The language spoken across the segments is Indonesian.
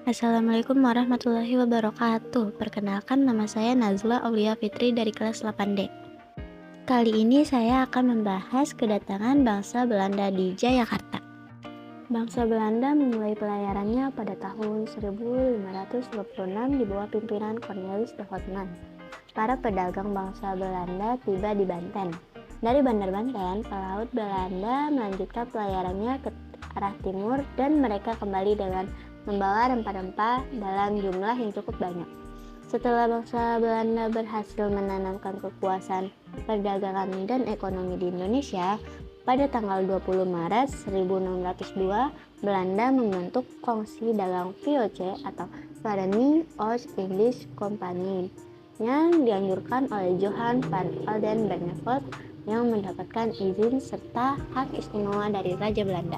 Assalamualaikum warahmatullahi wabarakatuh. Perkenalkan, nama saya Nazla Aulia Fitri dari kelas 8D. Kali ini saya akan membahas kedatangan bangsa Belanda di Jayakarta. Bangsa Belanda memulai pelayarannya pada tahun 1526 di bawah pimpinan Cornelis de Houtman. Para pedagang bangsa Belanda tiba di Banten. Dari Bandar Banten, pelaut Belanda melanjutkan pelayarannya ke arah timur dan mereka kembali dengan membawa rempah-rempah dalam jumlah yang cukup banyak. Setelah bangsa Belanda berhasil menanamkan kekuasaan perdagangan dan ekonomi di Indonesia, pada tanggal 20 Maret 1602, Belanda membentuk Kongsi Dagang VOC atau Foreign Oost-Indisch Compagnie yang dianjurkan oleh Johan van Oldenbarneveldt yang mendapatkan izin serta hak istimewa dari Raja Belanda.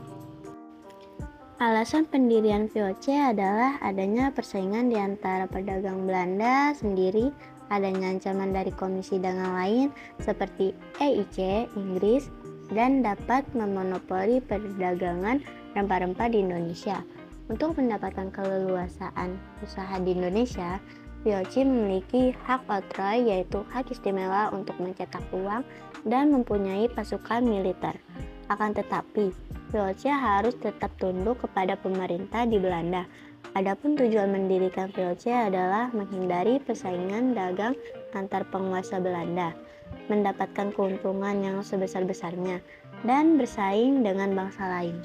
Alasan pendirian VOC adalah adanya persaingan di antara pedagang Belanda sendiri, adanya ancaman dari komisi dagang lain seperti EIC Inggris, dan dapat memonopoli perdagangan rempah-rempah di Indonesia. Untuk mendapatkan keleluasaan usaha di Indonesia, VOC memiliki hak oktroy yaitu hak istimewa untuk mencetak uang dan mempunyai pasukan militer. Akan tetapi, VOC harus tetap tunduk kepada pemerintah di Belanda. Adapun tujuan mendirikan VOC adalah menghindari persaingan dagang antar penguasa Belanda, mendapatkan keuntungan yang sebesar-besarnya, dan bersaing dengan bangsa lain.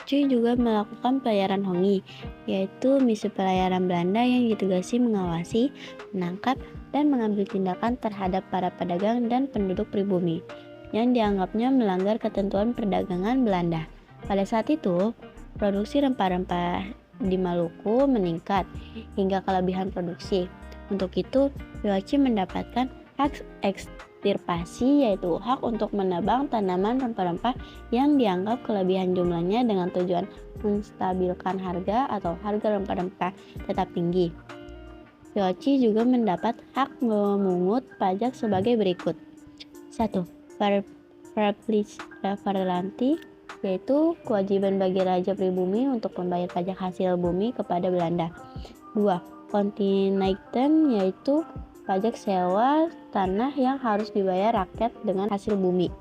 VOC juga melakukan pelayaran Hongi, yaitu misi pelayaran Belanda yang ditugasi mengawasi, menangkap, dan mengambil tindakan terhadap para pedagang dan penduduk pribumi yang dianggapnya melanggar ketentuan perdagangan Belanda. Pada saat itu, produksi rempah-rempah di Maluku meningkat hingga kelebihan produksi. Untuk itu, VOC mendapatkan hak ekstirpasi, yaitu hak untuk menebang tanaman rempah-rempah yang dianggap kelebihan jumlahnya dengan tujuan menstabilkan harga atau harga rempah-rempah tetap tinggi. VOC juga mendapat hak memungut pajak sebagai berikut. 1. Verpflichting, yaitu kewajiban bagi raja pribumi untuk membayar pajak hasil bumi kepada Belanda. 2. Continuiten, yaitu pajak sewa tanah yang harus dibayar rakyat dengan hasil bumi.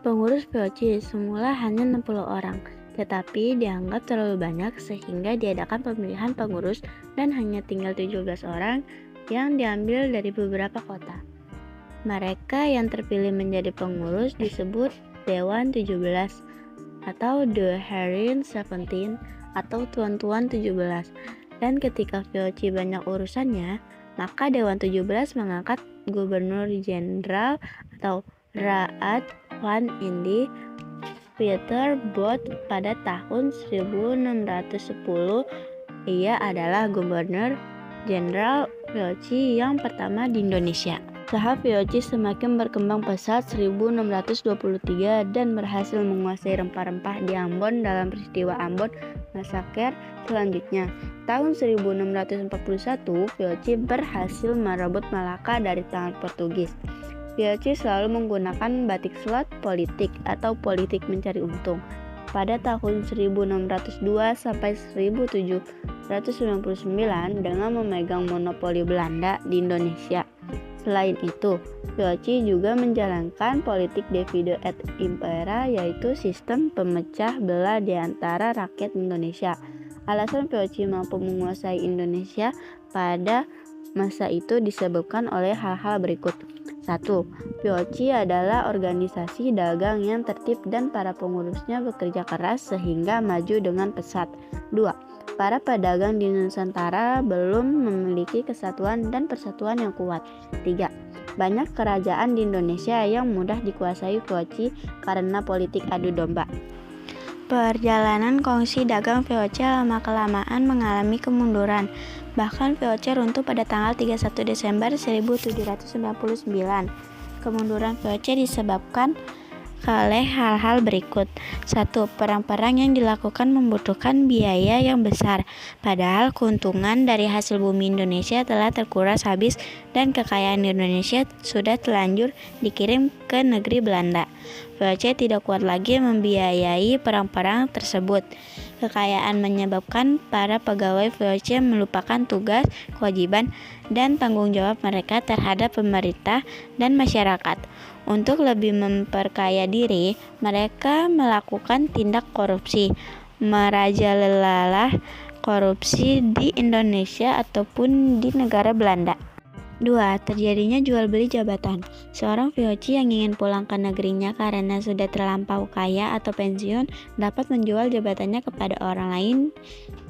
Pengurus VOC semula hanya 60 orang, tetapi dianggap terlalu banyak sehingga diadakan pemilihan pengurus dan hanya tinggal 17 orang yang diambil dari beberapa kota. Mereka yang terpilih menjadi pengurus disebut Dewan 17 atau The Heren 17 atau Tuan-Tuan 17. Dan ketika VOC banyak urusannya, maka Dewan 17 mengangkat Gubernur Jenderal atau Raad van Indië Pieter Both pada tahun 1610. Ia adalah Gubernur Jenderal VOC yang pertama di Indonesia. Usaha VOC semakin berkembang pesat 1623 dan berhasil menguasai rempah-rempah di Ambon dalam peristiwa Ambon Massacre selanjutnya. Tahun 1641, VOC berhasil merebut Malaka dari tangan Portugis. VOC selalu menggunakan batik slot politik atau politik mencari untung. Pada tahun 1602 sampai 1799 dengan memegang monopoli Belanda di Indonesia. Selain itu, VOC juga menjalankan politik divide et impera, yaitu sistem pemecah belah di antara rakyat Indonesia. Alasan VOC mampu menguasai Indonesia pada masa itu disebabkan oleh hal-hal berikut. 1. VOC adalah organisasi dagang yang tertib dan para pengurusnya bekerja keras sehingga maju dengan pesat. 2. Para pedagang di Nusantara belum memiliki kesatuan dan persatuan yang kuat. 3. Banyak kerajaan di Indonesia yang mudah dikuasai VOC karena politik adu domba. Perjalanan kongsi dagang VOC lama-kelamaan mengalami kemunduran. Bahkan VOC runtuh pada tanggal 31 Desember 1799. Kemunduran VOC disebabkan oleh hal-hal berikut. 1. Perang-perang yang dilakukan membutuhkan biaya yang besar, padahal keuntungan dari hasil bumi Indonesia telah terkuras habis dan kekayaan Indonesia sudah telanjur dikirim ke negeri Belanda. VOC tidak kuat lagi membiayai perang-perang tersebut. kekayaan menyebabkan para pegawai VOC melupakan tugas, kewajiban, dan tanggung jawab mereka terhadap pemerintah dan masyarakat. Untuk lebih memperkaya diri, mereka melakukan tindak korupsi, merajalela korupsi di Indonesia ataupun di negara Belanda. 2. Terjadinya jual beli jabatan. Seorang VOC yang ingin pulang ke negerinya karena sudah terlampau kaya atau pensiun dapat menjual jabatannya kepada orang lain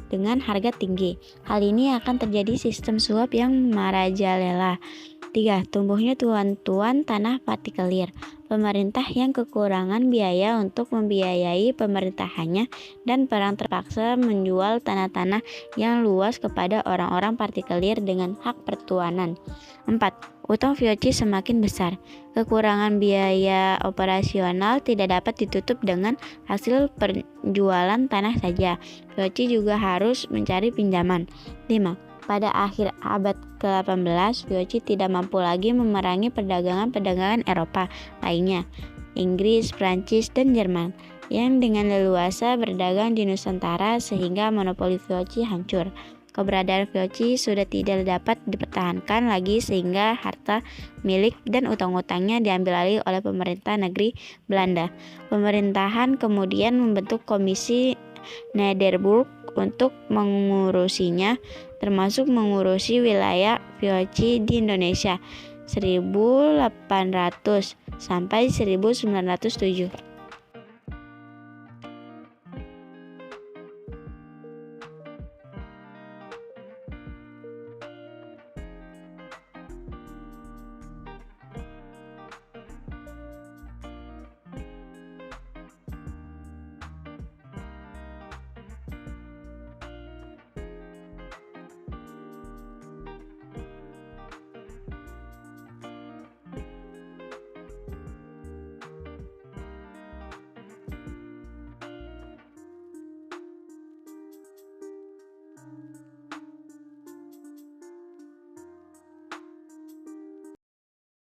dengan harga tinggi. Hal ini akan terjadi sistem suap yang merajalela. 3. Tumbuhnya tuan-tuan tanah partikelir. Pemerintah yang kekurangan biaya untuk membiayai pemerintahannya dan perang terpaksa menjual tanah-tanah yang luas kepada orang-orang partikelir dengan hak pertuanan. 4. Utang VOC semakin besar. Kekurangan biaya operasional tidak dapat ditutup dengan hasil penjualan tanah saja. VOC juga harus mencari pinjaman. 5. Pada akhir abad ke-18, VOC tidak mampu lagi memerangi perdagangan-perdagangan Eropa lainnya, Inggris, Prancis, dan Jerman, yang dengan leluasa berdagang di Nusantara sehingga monopoli VOC hancur. Keberadaan VOC sudah tidak dapat dipertahankan lagi sehingga harta milik dan utang-utangnya diambil alih oleh pemerintah negeri Belanda. Pemerintahan kemudian membentuk Komisi Nederburg untuk mengurusinya, termasuk mengurusi wilayah VOC di Indonesia 1800 sampai 1907.